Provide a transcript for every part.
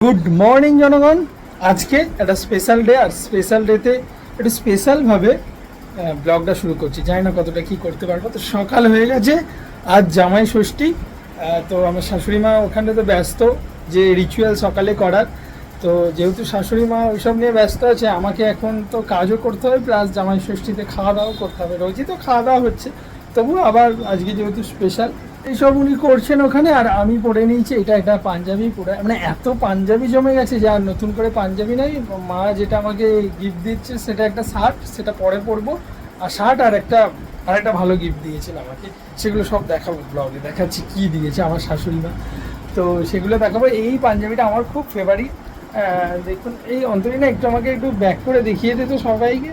Good morning জনগণ। আজকে একটা স্পেশাল ডে, আর স্পেশাল ডেতে একটু স্পেশালভাবে ব্লগটা শুরু করছি। জানি না কতটা কি করতে পারবো। তো সকাল হয়ে গেছে, আজ জামাই ষষ্ঠী। তো আমার শাশুড়ি মা ওখানে তো ব্যস্ত যে রিচুয়াল সকালে করার। তো যেহেতু শাশুড়ি মা ওইসব নিয়ে ব্যস্ত আছে, আমাকে এখন তো কাজও করতে হবে, প্লাস জামাই ষষ্ঠীতে খাওয়া দাওয়াও করতে হবে। রোজই তো খাওয়া দাওয়া হচ্ছে, তবুও আবার আজকে যেহেতু স্পেশাল এইসব উনি করছেন ওখানে। আর আমি পরে নিয়েছি এটা একটা পাঞ্জাবি, পুরো মানে এত পাঞ্জাবি জমে গেছে যে আর নতুন করে পাঞ্জাবি নাই। মা যেটা আমাকে গিফট দিচ্ছে সেটা একটা শার্ট, সেটা পরে পরবো। আর শার্ট আর একটা ভালো গিফট দিয়েছেন আমাকে, সেগুলো সব দেখাবো ব্লগে, দেখাচ্ছি কি দিয়েছে আমার শাশুড়ি মা। তো সেগুলো দেখাবো। এই পাঞ্জাবিটা আমার খুব ফেভারিট। দেখুন এই অন্তরীণা একটু আমাকে একটু ব্যাক করে দেখিয়ে দিত সবাইকে।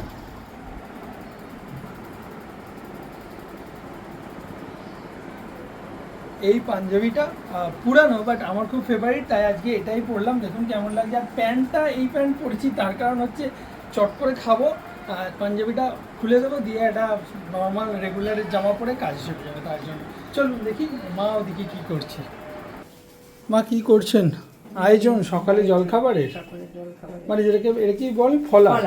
এই পাঞ্জাবিটা পুরানো, বাট আমার খুব ফেভারিট, তাই আজকে এটাই পরলাম। দেখুন কেমন লাগছে। আর প্যান্টটা, এই প্যান্ট পরেছি তার কারণ হচ্ছে চট করে খাবো, পাঞ্জাবিটা খুলে দেবো, দিয়ে একটা নর্মাল রেগুলারের জামা পরে কাজ চলে যাবে, তার জন্য। চলুন দেখি মা ওদিকে কী করছে। মা কি করছেন? আয়োজন সকালে জলখাবারের, মানে যেটাকে এটা কি বল, ফলার।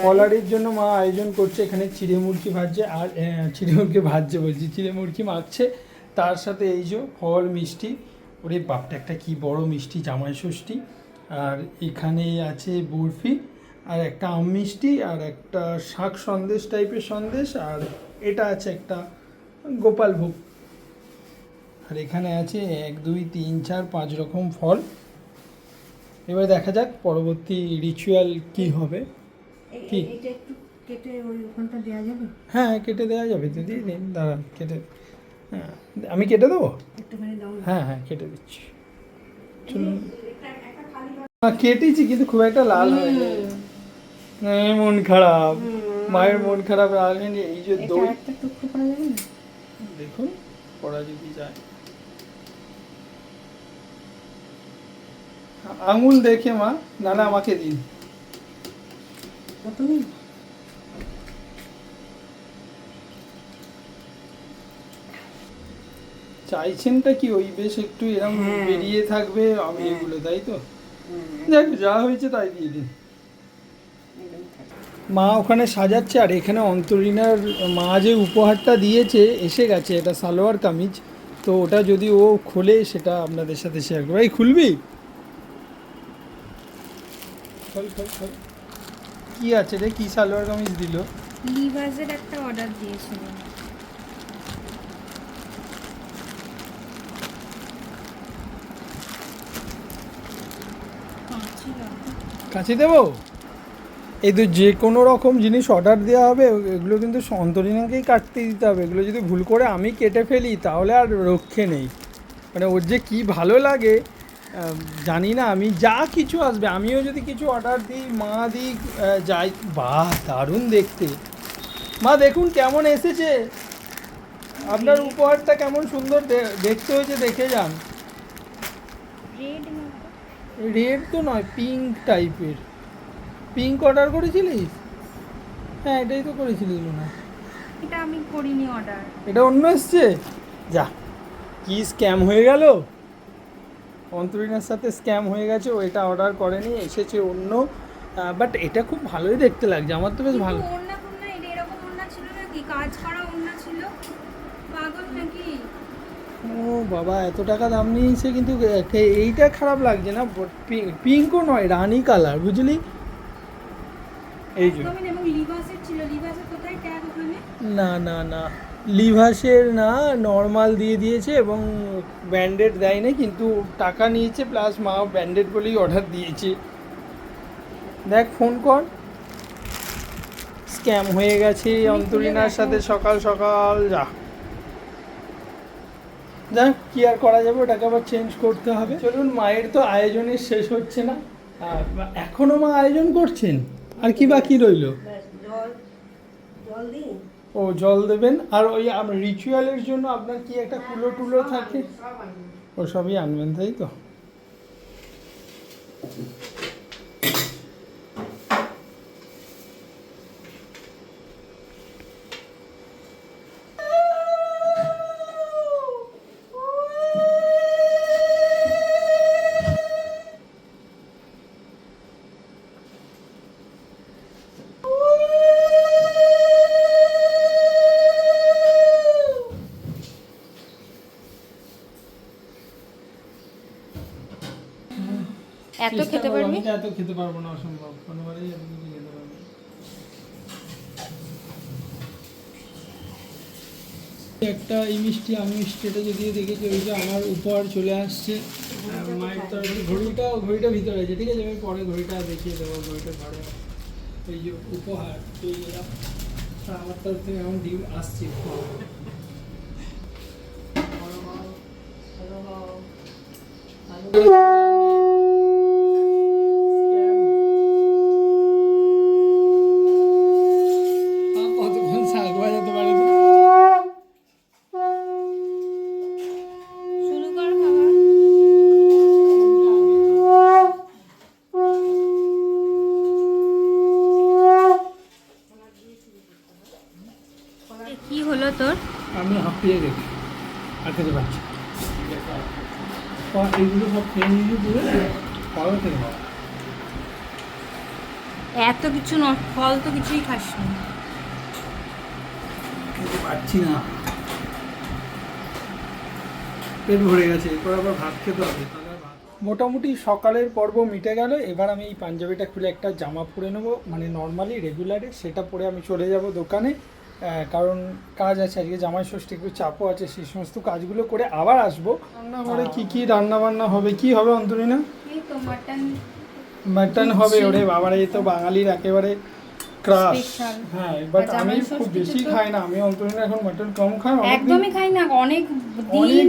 ফলারের জন্য মা আয়োজন করছে। এখানে চিড়ে মুরগি ভাজছে, আর চিড়ে মুরগি ভাজছে বলছি, চিড়ে মুরগি মাখছে। তার সাথে এই যে ফল মিষ্টি, ওরে বাপটা একটা কি বড় মিষ্টি, জামাই ষষ্ঠী। আর এখানে আছে বরফি, আর একটা আম মিষ্টি, আর একটা শাক সন্দেশ টাইপের সন্দেশ, আর এটা আছে একটা গোপাল ভোগ। আর এখানে আছে 1 2 3 4 5 রকম ফল। এবার দেখা যাক পরবর্তী রিচুয়াল কি হবে। কি হ্যাঁ, কেটে দেওয়া যাবে তো, দিয়ে দিন, দাঁড়ান কেটে। হ্যাঁ, আমি কেটে দেবো। হ্যাঁ হ্যাঁ, কেটে দিচ্ছি। চলুন। কেটেছি কিন্তু খুব একটা লাল হয়নি। মন খারাপ, মায়ের মন খারাপ। লাল হয়নি। এই যে দই, দেখুন পড়া যদি যায়, আঙুল দেখে মা, নাহলে আমাকে দিন। চাইছেনটা কি ওই বেশ একটু এরকম বেরিয়ে থাকবে, আমি এগুলো, তাই তো। দেখ যা হয়েছে তাই দিয়ে দিন। মা ওখানে সাজাচ্ছে, আর এখানে অন্তরীণার মা যে উপহারটা দিয়েছে এসে গেছে, এটা সালোয়ার কামিজ। তো ওটা যদি ও খোলে সেটা আপনাদের সাথে শেয়ার করবো। এই খুলবি? খোল খোল খোল। কি আছে রে, কি সালোয়ার কামিজ দিল? লিভাসের একটা অর্ডার দিয়েছিল। কাছে দেবো? এই তো যে কোনো রকম জিনিস অর্ডার দেওয়া হবে, এগুলো কিন্তু অন্তরীণাকেই কাটতে দিতে হবে। এগুলো যদি ভুল করে আমি কেটে ফেলি তাহলে আর রক্ষে নেই। মানে ওর যে কী ভালো লাগে জানি না। আমি যা কিছু আসবে, আমিও যদি কিছু অর্ডার দিই, মা দিই, যাই, বাহ দারুণ দেখতে। মা দেখুন কেমন এসেছে, আপনার উপহারটা কেমন সুন্দর দেখতে হয়েছে, দেখে যান। রেড তো নয়, পিঙ্ক টাইপের। পিঙ্ক অর্ডার করেছিলিস? হ্যাঁ এটাই তো করেছিলিস না? এটা আমি করিনি অর্ডার। এটা অন্য এসছে। যা, কি স্ক্যাম হয়ে গেল। অন্তরীণার সাথে স্ক্যাম হয়ে গেছে, ও এটা অর্ডার করেনি, এসেছে অন্য। বাট এটা খুব ভালোই দেখতে লাগছে, আমার তো বেশ ভালো। ওড়না কোন না, এটা এরকম ওড়না ছিল নাকি, কাজ করা ওড়না ছিল? পাগল নাকি? ও বাবা, এত টাকা দাম নিয়েছে, কিন্তু এইটা খারাপ লাগছে না। পিঙ্কও নয়, রানী কালার, বুঝলি? এই যে এবং লিভাসের ছিল। লিভাসের কোথায় ট্যাগ ওখানে? না না না, লিভাসের না, নর্মাল দিয়ে দিয়েছে, এবং ব্যান্ডেড দেয়নি, কিন্তু টাকা নিয়েছে, প্লাস মা ব্যান্ডেড বলেই অর্ডার দিয়েছে। দেখ ফোন কর। স্ক্যাম হয়ে গেছে অন্তরীণার সাথে সকাল সকাল। যা যাক, কি আর করা যাবে, ওটাকে আবার চেঞ্জ করতে হবে। চলুন, মায়ের তো আয়োজনের শেষ হচ্ছে না, এখনো মা আয়োজন করছেন। আর কি বাকি রইল? ও জল দেবেন, আর ওই রিচুয়ালের জন্য আপনার কি একটা কুলো টুলো থাকে, ও সবই আনবেন, তাই তো। এত খেতে পারবি? আমি তো এত খেতে পারবো না, অসম্ভব, কোনোবারই এত কিছু খেতে পারবো না। একটা এই মিষ্টি আমি মিষ্টিটা যদি দেখেছি ওই যে আমার উপহার চলে আসছে মায়ের তরফে। ঘড়িটা ভিতরে আছে, ঠিক আছে, আমি পরে ঘড়িটা দেখিয়ে দেবো। ঘড়িটা ঘরে এই যে উপহার পেয়ে গেলাম, আমার তরফ থেকে এখন ডিম আসছে উপহার। কতক্ষণ শাক বাজাতে পারে তো? শুরু কর খাওয়া। কি হলো তোর? আমি হাঁপিয়ে গেছি, আর খেতে পারছি। এইগুলো সব খেয়ে নিয়ে পুরো খাওয়া খেতে পারো। এত কিছু ফল তো কিছুই খাস না। খেতে পারছি না, পেট ভরে গেছে, এরপর আবার ভাত খেতে হবে। মোটামুটি সকালের পর্ব মিটে গেল। এবার আমি এই পাঞ্জাবিটা খুলে একটা জামা পরে নেবো, মানে নর্মালি রেগুলারে, সেটা পরে আমি চলে যাব দোকানে, কারণ কাজ আছে আজকে, জামাই ষষ্ঠী, একটু চাপও আছে, সেই সমস্ত কাজগুলো করে আবার আসবো। রান্নাঘরে কি রান্না বান্না হবে, কি হবে অন্তরিনা? এই তো মাটন হবে। ওরে বাবারে, এই তো বাঙালির একেবারে ক্রাশ। Special। হ্যাঁ, বাট আর আমি জামাই খুব ষষ্ঠীতে বেশি তো- খাই না, আমি অন্তরিনা এখন মাটন কম খাই। একদমই খাই না, অনেক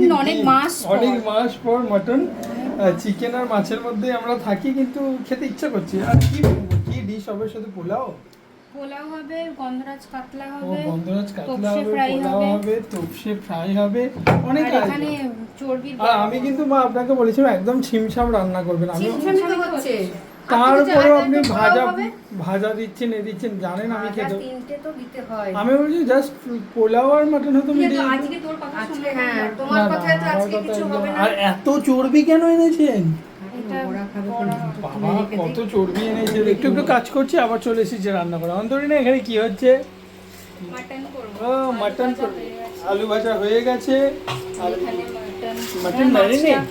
দিন অনেক মাস অনেক মাস পর মাটন। চিকেন আর মাছের মধ্যে আমরা থাকি, কিন্তু খেতে ইচ্ছা করছে। আর কি ডিশ হবে? শুধু পোলাও? পোলাও হবে, গন্ধরাজ কাতলা ও হবে, গন্ধরাজ কাতলা তোপসে হবে, ফ্রাই পোলাও হবে, হবে, তোপসে ফ্রাই হবে, অনেক আর আছে। এখানে চর্বির আর আমি কিন্তু মা আপনাকে বলেছিলাম একদম ছিমছাম রান্না করবেন। আমি ছিমছামই তো হচ্ছে। তারপরেও আপনি তো পোলাও ভাজা হবে। ভাজা দিচ্ছেন, দিচ্ছেন, জানেন আমি খেতে। তিনটে তো দিতে হয়। আমি বলছি জাস্ট পোলাও আর মাটন হতো কিন্তু মিডিয়াম। আজকে তোর কথা শুনলে হ্যাঁ, হ্যাঁ, তোমার কথায় তো আজকে কিছু হবে না। আর এত চর্বি কেন এনেছেন? এটা বড়া খাবে তো বড়া। বাবা কত চর্বি এনেছে। একটু একটু কাজ করছি, আবার চলে এসেছি রান্না করা। অন্তরিনা এখানে কি হচ্ছে? মাটন করব। ও মাটন, আলু ভাজা হয়ে গেছে। আর এখানে মাটন ম্যারিনেট,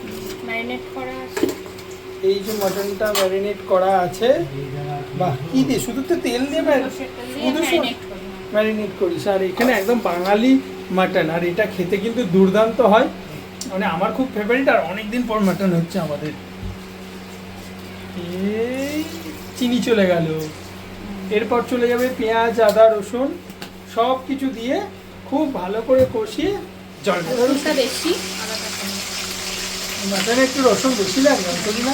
ম্যারিনেট করা আছে। এই যে মাটনটা ম্যারিনেট করা আছে। বাহ, কি দিয়ে? শুধু তো তেল দিয়ে শুধু ম্যারিনেট করিস। আর এখানে একদম বাঙালি মাটন, আর এটা খেতে কিন্তু দুর্দান্ত হয়, মানে আমার খুব ফেভারিট। আর অনেকদিন পর মাটন হচ্ছে আমাদের। এই চিনি চলে গেল, এরপর চলে যাবে পেঁয়াজ, আদা, রসুন সব কিছু দিয়ে খুব ভালো করে কষিয়ে জল দেবো। রসুনটা বেশি, আলাদা করে। মাটনে একটু রসুন বেশি লাগে অন্তরিনা।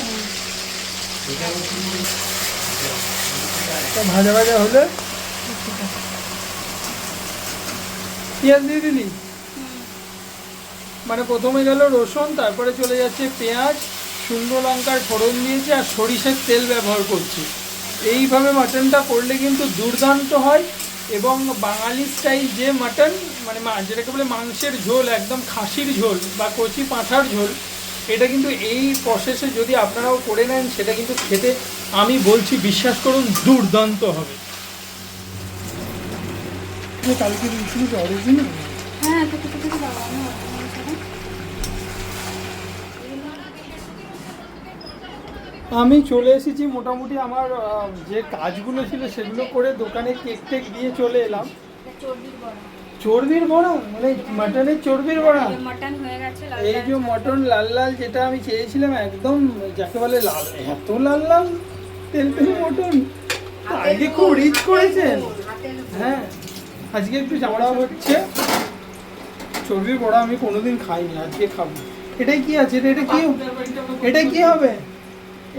ভাজা ভাজা হলে পেঁয়াজ দিয়ে দিলি, মানে প্রথমে গেল রসুন, তারপরে চলে যাচ্ছে পেঁয়াজ, শুকনো লঙ্কার ফোড়ন দিয়েছি, আর সরিষার তেল ব্যবহার করছি। এইভাবে মাটনটা করলে কিন্তু দুর্দান্ত হয়। এবং বাঙালি স্টাইল যে মাটন, মানে যেটাকে বলে মাংসের ঝোল, একদম খাসির ঝোল বা কচি পাঁঠার ঝোল, এটা কিন্তু এই প্রসেসে যদি আপনারাও করে নেন, সেটা কিন্তু খেতে, আমি বলছি বিশ্বাস করুন, দুর্দান্ত হবে। কালকে অরিজিনাল। হ্যাঁ, তো কিছু কিছু দাও, আমি অর্ডার করেছিলাম। আমি চলে এসেছি মোটামুটি আমার যে কাজগুলো ছিল সেগুলো করে, দোকানে কেক টেক দিয়ে চলে এলাম। চর্বির বড়া। চর্বির বড়া, মানে মাটনের চর্বির বড়া। মাটন হয়ে গেছে লাল এই যে মটন লাল লাল যেটা আমি চেয়েছিলাম, একদম যাকে বলে লাল, এত লাল লাল তেল তেল মটন। আজকে খুব রিচ করেছেন। হ্যাঁ, আজকে একটু চামড়া হচ্ছে। চর্বির বড়া আমি কোনোদিন খাইনি, আজকে খাবো। এটাই কি আছে? এটা কি, এটা কি হবে?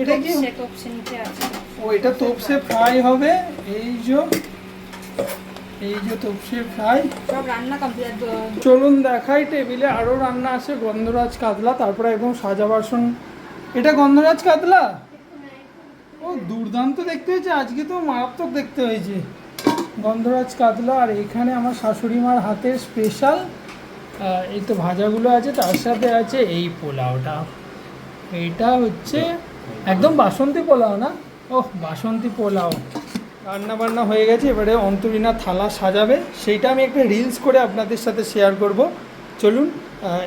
এটা কি? তোপসে নিচে আছে। ও, এটা তোপসে ফ্রাই হবে। এই যে তোপসে ফ্রাই। সব রান্না কমপ্লিট। চলুন দেখাই, টেবিলে আরও রান্না আছে। গন্ধরাজ কাতলা, তারপরে একদম সাজা বাসন। এটা গন্ধরাজ কাতলা। ও দুর্দান্ত দেখতে হয়েছে, আজকে তো মারাত্মক দেখতে হয়েছে গন্ধরাজ কাতলা। আর এখানে আমার শাশুড়ি মার হাতের স্পেশাল এই তো ভাজাগুলো আছে, তার সাথে আছে এই পোলাওটা। এইটা হচ্ছে একদম বাসন্তী পোলাও না? ওহ, বাসন্তী পোলাও। রান্না বান্না হয়ে গেছে, এবারে অন্তরিনা থালা সাজাবে, সেইটা আমি একটা রিলস করে আপনাদের সাথে শেয়ার করব। চলুন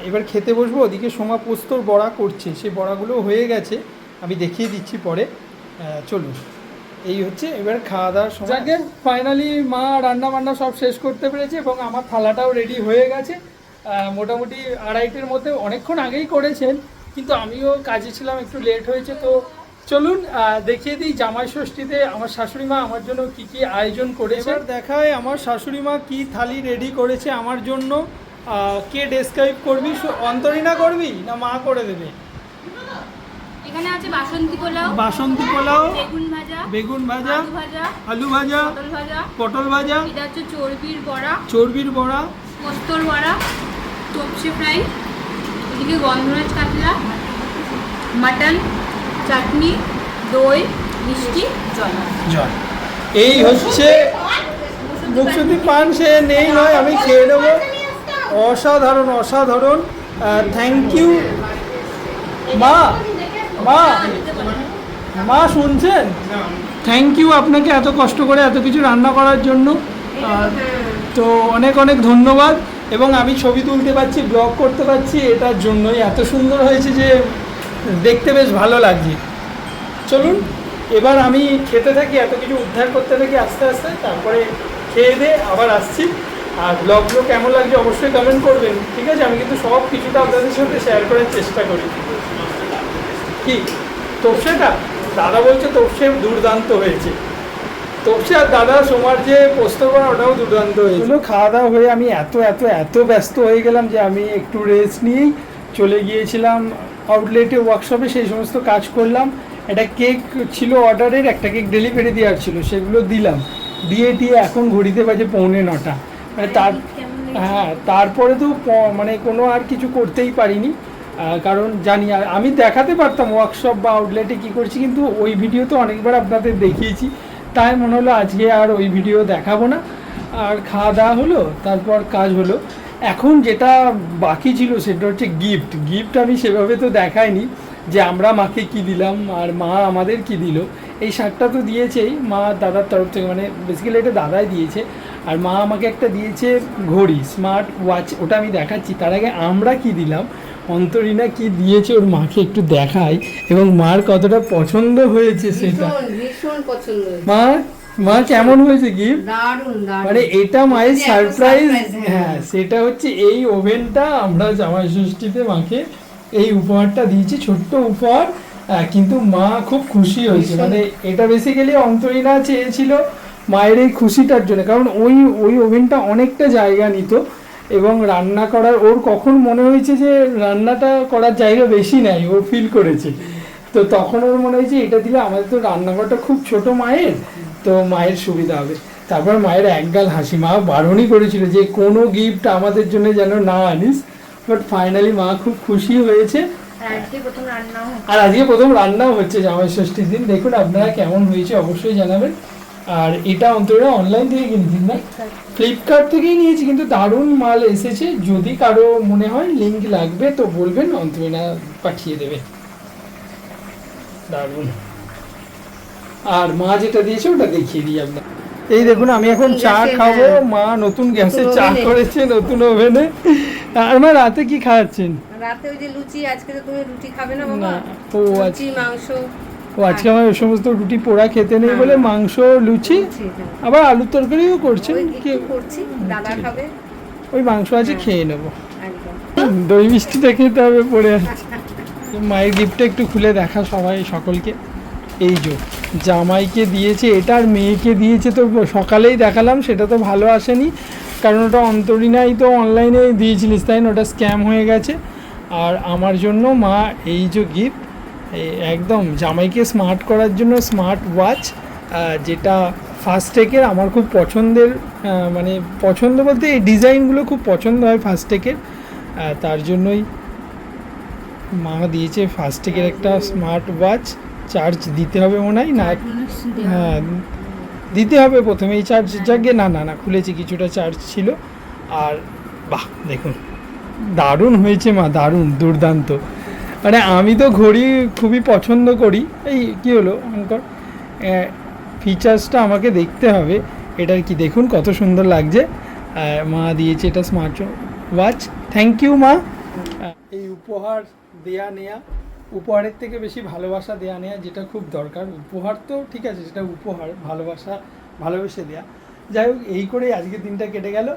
এবার খেতে বসবো। ওদিকে সোমা পোস্তর বড়া করছে, সেই বড়াগুলো হয়ে গেছে। আমি দেখিয়ে দিচ্ছি পরে। চলুন, এই হচ্ছে এবার খাওয়া দাওয়ার সময়। যাকে ফাইনালি মা রান্না বান্না সব শেষ করতে পেরেছে এবং আমার থালাটাও রেডি হয়ে গেছে। মোটামুটি 2:30-এর মধ্যে, অনেকক্ষণ আগেই করেছেন, কিন্তু আমিও কাজে ছিলাম, একটু লেট হয়েছে। তো চলুন দেখিয়ে দিই জামাই ষষ্ঠীতে আমার শাশুড়ি মা আমার জন্য কি কি আয়োজন করেছে। এবার দেখায় আমার শাশুড়ি মা কি থালি রেডি করেছে আমার জন্য। কে ডেসক্রাইব করবি? অন্তরীণা করবি না মা করে দেবে? এখানে আছে বাসন্তী পোলাও, বাসন্তী পোলাও, বেগুন ভাজা, আলু ভাজা, পটল ভাজা, এটা হচ্ছে চর্বির বড়া, পোস্তর বড়া, তপসে ফ্রাই, এদিকে গন্ধরাজ কাতলা, মাটন, চাটনি, দই, মিষ্টি, জল। এই হচ্ছে মুখশুদ্ধি পান, সে নেই নয়, আমি খেয়ে নেবো। অসাধারণ অসাধারণ। থ্যাংক ইউ মা। মা মা শুনছেন? থ্যাংক ইউ আপনাকে এত কষ্ট করে এত কিছু রান্না করার জন্য। তো অনেক অনেক ধন্যবাদ। এবং আমি ছবি তুলতে পারছি, ব্লগ করতে পারছি, এটার জন্যই এত সুন্দর হয়েছে যে দেখতে বেশ ভালো লাগছে। চলুন এবার আমি খেতে থাকি, এত কিছু উদ্ধার করতে থাকি আস্তে আস্তে, তারপরে খেয়ে দিয়ে আবার আসছি। আর ব্লগগুলো কেমন লাগছে অবশ্যই কমেন্ট করবেন, ঠিক আছে? আমি কিন্তু সব কিছুটা আপনাদের সাথে শেয়ার করার চেষ্টা করি। কি তোপসেটা দাদা বলছে তোপসে দুর্দান্ত হয়েছে। তোপসে আর দাদা সোমার যে পোস্ত করা ওটাও দুর্দান্ত হয়েছিল। খাওয়া দাওয়া হয়ে আমি এত ব্যস্ত হয়ে গেলাম যে আমি একটু রেস্ট নিয়েই চলে গিয়েছিলাম আউটলেটে, ওয়ার্কশপে, সেই সমস্ত কাজ করলাম। একটা কেক ছিল অর্ডারের, একটা কেক ডেলিভারি দেওয়ার ছিল, সেগুলো দিলাম, দিয়ে এখন ঘড়িতে বাজে 8:45। মানে তারপরে তো মানে কোনো আর কিছু করতেই পারিনি, কারণ জানি আর আমি দেখাতে পারতাম ওয়ার্কশপ বা আউটলেটে কী করছি, কিন্তু ওই ভিডিও তো অনেকবার আপনাদের দেখিয়েছি, তাই মনে হলো আজকে আর ওই ভিডিও দেখাবো না। আর খাওয়া দাওয়া হলো, তারপর কাজ হলো। এখন যেটা বাকি ছিল সেটা হচ্ছে গিফট আমি সেভাবে তো দেখাইনি যে আমরা মাকে কি দিলাম আর মা আমাদের কি দিল। এই শার্টটা তো দিয়েছেই মা দাদার তরফ থেকে, মানে বেসিক্যালি এটা দাদাই দিয়েছে। আর মা আমাকে একটা দিয়েছে ঘড়ি, স্মার্ট ওয়াচ, ওটা আমি দেখাচ্ছি। তার আগে আমরা কি দিলাম, অন্তরীনা কি দিয়েছে ওর মাকে একটু দেখাই, এবং মার কতটা পছন্দ হয়েছে সেটা। ভীষণ পছন্দ হয়েছে। মা কেমন হয়েছে গিফট? দারুণ দারুণ। মানে এটা মায়ের সারপ্রাইজ। হ্যাঁ, সেটা হচ্ছে এই ওভেনটা আমরা জামাই ষষ্ঠীতে মাকে এই উপহারটা দিয়েছি, ছোট্ট উপহার, কিন্তু মা খুব খুশি হয়েছে। মানে এটা বেসিক্যালি অন্তরীনা চেয়েছিল মায়ের এই খুশিটার জন্য, কারণ ওই ওভেনটা অনেকটা জায়গা নিত এবং রান্না করার ওর কখন মনে হয়েছে যে রান্নাটা করার জায়গা বেশি নেয়, ও ফিল করেছে। তো তখন ওর মনে হয়েছে এটা দিলে আমাদের তো রান্নাঘরটা খুব ছোট মায়ের, তো মায়ের সুবিধা হবে। তারপর মায়ের একগাল হাসি, মা বারণই করেছিল যে কোনো গিফট আমাদের জন্য যেন না আনিস, বাট ফাইনালি মা খুব খুশি হয়েছে। আর আজকে প্রথম রান্নাও হচ্ছে জামাই ষষ্ঠীর দিন। দেখুন আপনারা কেমন হয়েছে অবশ্যই জানাবেন। আর এটা অন্তরা অনলাইন থেকে কিনেছেন না? ফ্লিপকার্ট থেকেই নিয়েছি, কিন্তু দারুণ মাল এসেছে। যদি কারো মনে হয় লিঙ্ক লাগবে তো বলবেন, অন্তরা পাঠিয়ে দেবে। দারুণ। আর মা যেটা দিয়েছে ওটা দেখিয়ে দিই আপনার। এই দেখুন আমি এখন চা খাবো, মা নতুন গ্যাসে চা করেছে, নতুন ওভেনে। আর মা রাতে কি খাচ্ছেন? রাতে ওই যে লুচি, আজকে তো তুমি রুটি খাবে না বাবা? ও লুচি মাংস। ও আজকে আমার ওই সমস্ত রুটি পোড়া খেতে নেই বলে মাংস লুচি, আবার আলুর তরকারিও করছেন। কি করছি, দাদা খাবে। ওই মাংস আছে, খেয়ে নেবো। দই মিষ্টিটা খেতে হবে, পড়ে আসছে। মায়ের গিফটটা একটু খুলে দেখা সবাই সকলকে। এই যে জামাইকে দিয়েছে এটা, আর মেয়েকে দিয়েছে তো সকালেই দেখালাম, সেটা তো ভালো আসেনি, কারণ ওটা অন্তরীনাই তো অনলাইনে দিয়েছিলিস, তাই না? ওটা স্ক্যাম হয়ে গেছে। আর আমার জন্য মা এই যে গিফট, একদম জামাইকে স্মার্ট করার জন্য স্মার্ট ওয়াচ, যেটা ফাস্টেকের, আমার খুব পছন্দের, মানে পছন্দ বলতে এই ডিজাইনগুলো খুব পছন্দ হয় ফাস্টেকের, তার জন্যই মা দিয়েছে ফাস্টেকের একটা স্মার্ট ওয়াচ। চার্জ দিতে হবে মনে হয় না? হ্যাঁ দিতে হবে প্রথমেই চার্জ, যাকে না খুলেছি, কিছুটা চার্জ ছিল। আর বাহ দেখুন দারুণ হয়েছে মা, দারুণ দুর্দান্ত। মানে আমি তো ঘড়ি খুবই পছন্দ করি। এই কী হলো অঙ্কর, ফিচার্সটা আমাকে দেখতে হবে এটার কি, দেখুন কত সুন্দর লাগছে। মা দিয়েছে এটা স্মার্ট ওয়াচ, থ্যাংক ইউ মা। এই উপহার দেয়া নেয়া উপহারের থেকে বেশি ভালোবাসা দেওয়া নেওয়া, যেটা খুব দরকার। উপহার তো ঠিক আছে, সেটা উপহার, ভালোবাসা ভালোবেসে দেওয়া। যাই হোক, এই করেই আজকের দিনটা কেটে গেল।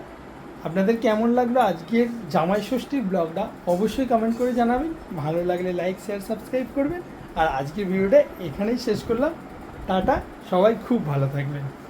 আপনাদের কেমন লাগলো আজকের জামাই ষষ্ঠীর ব্লগটা অবশ্যই কমেন্ট করে জানাবেন। ভালো লাগলে লাইক শেয়ার সাবস্ক্রাইব করবেন। আর আজকের ভিডিওটা এখানেই শেষ করলাম। টাটা, সবাই খুব ভালো থাকবেন।